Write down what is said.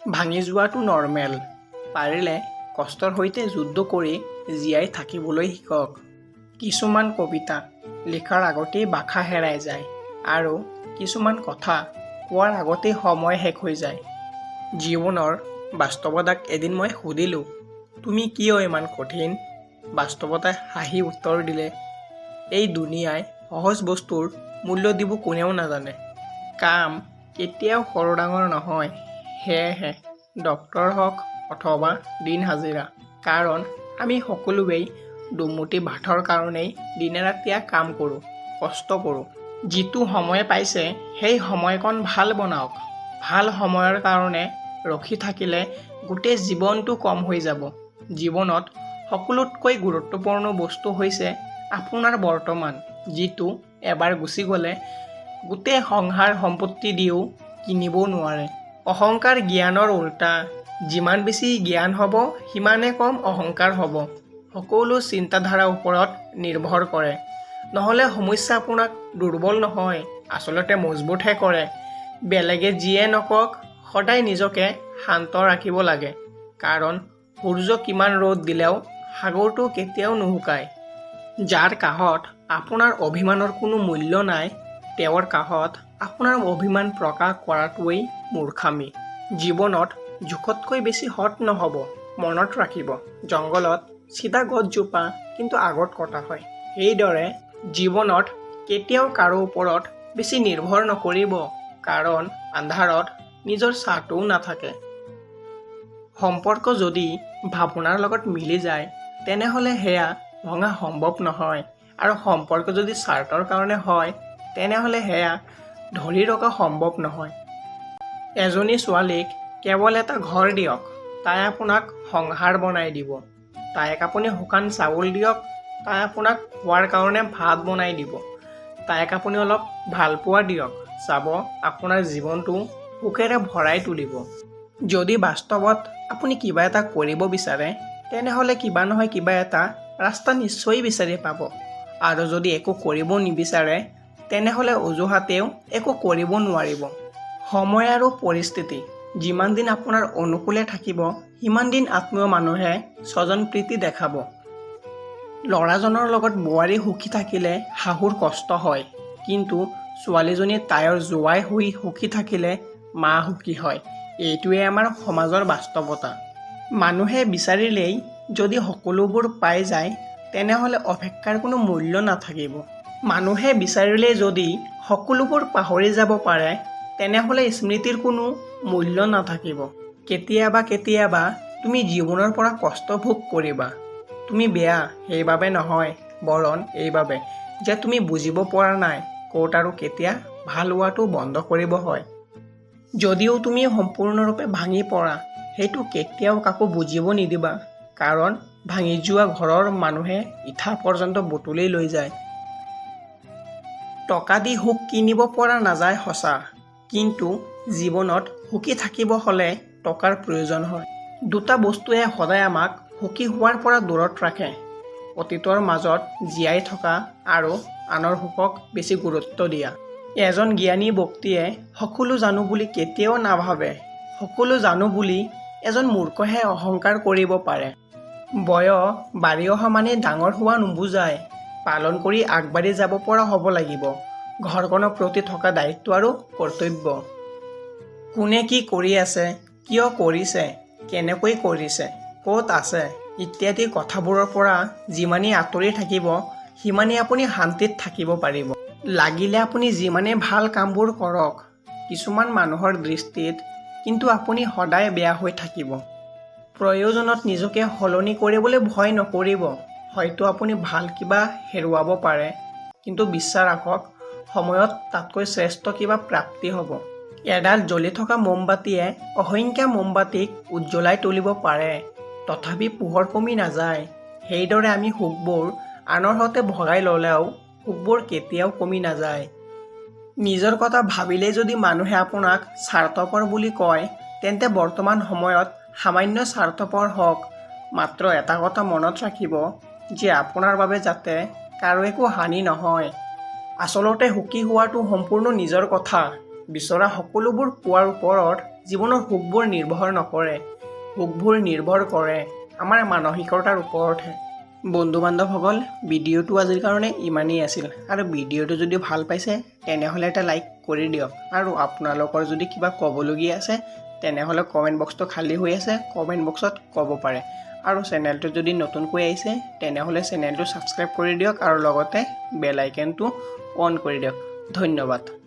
ভাঙি যোৱাটো নৰ্মেল। পাৰিলে কষ্টৰ সৈতে যুদ্ধ কৰি জীয়াই থাকিবলৈ শিকক। কিছুমান কবিতা লিখাৰ আগতেই ভাষা হেৰাই যায় আৰু কিছুমান কথা কোৱাৰ আগতেই সময় শেষ হৈ যায়। জীৱনৰ বাস্তৱতাক এদিন মই সুধিলোঁ, তুমি কিয় ইমান কঠিন? বাস্তৱতাই হাঁহি উত্তৰ দিলে, এই দুনিয়াই সহজ বস্তুৰ মূল্য দিব কোনেও নাজানে। কাম কেতিয়াও সৰু ডাঙৰ নহয়। সেয়েহে ডক্তৰ হওক অথবা দিন হাজিৰা, কাৰণ আমি সকলোৱেই দুমুঠি ভাতৰ কাৰণেই দিনে ৰাতিয়ে কাম কৰোঁ, কষ্ট কৰোঁ। যিটো সময় পাইছে সেই সময়কণ ভাল বনাওক। ভাল সময়ৰ কাৰণে ৰখি থাকিলে গোটেই জীৱনটো কম হৈ যাব। জীৱনত সকলোতকৈ গুৰুত্বপূৰ্ণ বস্তু হৈছে আপোনাৰ বৰ্তমান, যিটো এবাৰ গুচি গ'লে গোটেই সংসাৰ সম্পত্তি দিও কিনিব নোৱাৰে। অহংকাৰ জ্ঞানৰ উল্টা। যিমান বেছি জ্ঞান হ'ব সিমানে কম অহংকাৰ হ'ব। সকলো চিন্তাধাৰাৰ ওপৰত নিৰ্ভৰ কৰে। নহ'লে সমস্যা আপোনাক দুৰ্বল নহয়, আচলতে মজবুতহে কৰে। বেলেগে যিয়ে নকওক সদায় নিজকে শান্ত ৰাখিব লাগে, কাৰণ সূৰ্য কিমান ৰ'দ দিলেও সাগৰটো কেতিয়াও নুশুকায়। যাৰ কাষত আপোনাৰ অভিমানৰ কোনো মূল্য নাই, তেওঁৰ কাষত আপোনাৰ অভিমান প্ৰকাশ কৰাটোৱেই মূৰ্খামি। জীৱনত জোখতকৈ বেছি হট নহ'ব। মনত ৰাখিব, জংঘলত চিধা গছজোপা কিন্তু আগত কটা হয়। সেইদৰে জীৱনত কেতিয়াও কাৰো ওপৰত বেছি নিৰ্ভৰ নকৰিব, কাৰণ আন্ধাৰত নিজৰ ছাঁটোও নাথাকে। সম্পৰ্ক যদি ভাৱনাৰ লগত মিলি যায় তেনেহ'লে সেয়া ভঙা সম্ভৱ নহয়, আৰু সম্পৰ্ক যদি স্বাৰ্থৰ কাৰণে হয় তেনেহ'লে সেয়া ধৰি ৰখা সম্ভৱ নহয়। এজনী ছোৱালীক কেৱল এটা ঘৰ দিয়ক, তাই আপোনাক সংসাৰ বনাই দিব। তাইক আপুনি শুকান চাউল দিয়ক, তাই আপোনাক খোৱাৰ কাৰণে ভাত বনাই দিব। তাইক আপুনি অলপ ভালপোৱা দিয়ক, চাব আপোনাৰ জীৱনটো সুখেৰে ভৰাই তুলিব। যদি বাস্তৱত আপুনি কিবা এটা কৰিব বিচাৰে তেনেহ'লে কিবা নহয় কিবা এটা ৰাস্তা নিশ্চয় বিচাৰি পাব, আৰু যদি একো কৰিব নিবিচাৰে তেনেহ'লে অজুহাতেও একো কৰিব নোৱাৰিব। সময় আৰু পৰিস্থিতি যিমান দিন আপোনাৰ অনুকূলে থাকিব সিমান দিন আত্মীয় মানুহে স্বজনপ্ৰীতি দেখাব। ল'ৰাজনৰ লগত বোৱাৰী সুখী থাকিলে শাহুৰ কষ্ট হয়, কিন্তু ছোৱালীজনী তাইৰ জোৱাই হৈ সুখী থাকিলে মা সুখী হয়। এইটোৱে আমাৰ সমাজৰ বাস্তৱতা। মানুহে বিচাৰিলেই যদি সকলোবোৰ পাই যায় তেনেহ'লে অপেক্ষাৰ কোনো মূল্য নাথাকিব। মানুহে বিচাৰিলেই যদি সকলোবোৰ পাহৰি যাব পাৰে তেনেহ'লে স্মৃতিৰ কোনো মূল্য নাথাকিব। কেতিয়াবা তুমি জীৱনৰ পৰা কষ্ট ভোগ কৰিবা। তুমি বেয়া সেইবাবে নহয়, বৰং এইবাবে যে তুমি বুজিব পৰা নাই ক'ত আৰু কেতিয়া ভাল হোৱাটো বন্ধ কৰিব হয়। যদিও তুমি সম্পূৰ্ণৰূপে ভাঙি পৰা, সেইটো কেতিয়াও কাকো বুজিব নিদিবা, কাৰণ ভাঙি যোৱা ঘৰৰ মানুহে ইটা পৰ্যন্ত বুটলি লৈ যায়। টকা দি সুখ কিনিব পৰা নাযায় সঁচা, কিন্তু জীৱনত সুখী থাকিব হ'লে টকাৰ প্ৰয়োজন হয়। দুটা বস্তুৱে সদায় আমাক সুখী হোৱাৰ পৰা দূৰত ৰাখে, অতীতৰ মাজত জীয়াই থকা আৰু আনৰ সুখক বেছি গুৰুত্ব দিয়া। এজন জ্ঞানী ব্যক্তিয়ে সকলো জানো বুলি কেতিয়াও নাভাবে। সকলো জানো বুলি এজন মূৰ্খহে অহংকাৰ কৰিব পাৰে। বয়স বাঢ়ি অহা মানে ডাঙৰ হোৱা নুবুজায়। পালন কৰি আগবাঢ়ি যাব পৰা হ'ব লাগিব ঘৰখনৰ প্ৰতি থকা দায়িত্ব আৰু কৰ্তব্য। কোনে কি কৰি আছে, কিয় কৰিছে, কেনেকৈ কৰিছে, ক'ত আছে ইত্যাদি কথাবোৰৰ পৰা যিমানেই আঁতৰি থাকিব সিমানেই আপুনি শান্তিত থাকিব পাৰিব। লাগিলে আপুনি যিমানে ভাল কামবোৰ কৰক, কিছুমান মানুহৰ দৃষ্টিত কিন্তু আপুনি সদায় বেয়া হৈ থাকিব। প্ৰয়োজনত নিজকে সলনি কৰিবলৈ ভয় নকৰিব। হয়তো আপুনি ভাল কিবা হেৰুৱাব পাৰে, কিন্তু বিশ্বাস ৰাখক সময়ত তাতকৈ শ্ৰেষ্ঠ কিবা প্ৰাপ্তি হ'ব। এডাল জ্বলি থকা মমবাতিয়ে অসংখ্য মমবাতিক উজ্বলাই তুলিব পাৰে, তথাপি পোহৰ কমি নাযায়। সেইদৰে আমি সুখবোৰ আনৰ সৈতে ভগাই ল'লেও সুখবোৰ কেতিয়াও কমি নাযায়। নিজৰ কথা ভাবিলেই যদি মানুহে আপোনাক স্বাৰ্থপৰ বুলি কয় তেন্তে বৰ্তমান সময়ত সামান্য স্বাৰ্থপৰ হওক, মাত্ৰ এটা কথা মনত ৰাখিব যে আপোনাৰ বাবে যাতে কাৰো একো হানি নহয়। আচলতে সুখী হোৱাটো সম্পূৰ্ণ নিজৰ কথা। বিচৰা সকলোবোৰ পোৱাৰ ওপৰত জীৱনৰ সুখবোৰ নিৰ্ভৰ নকৰে, সুখবোৰ নিৰ্ভৰ কৰে আমাৰ মানসিকতাৰ ওপৰতহে। বন্ধু বান্ধৱসকল, ভিডিঅ'টো আজিৰ কাৰণে ইমানেই আছিল। আৰু ভিডিঅ'টো যদি ভাল পাইছে তেনেহ'লে এটা লাইক কৰি দিয়ক। আৰু আপোনালোকৰ যদি কিবা ক'বলগীয়া আছে তেনেহ'লে কমেণ্ট বক্সটো খালী হৈ আছে, কমেণ্ট বক্সত ক'ব পাৰে। আৰু চেনেলটো যদি নতুনকৈ আহিছে তেনেহ'লে চেনেলটো ছাবস্ক্ৰাইব কৰি দিয়ক আৰু লগতে বেল আইকনটো অন কৰি দিয়ক। ধন্যবাদ।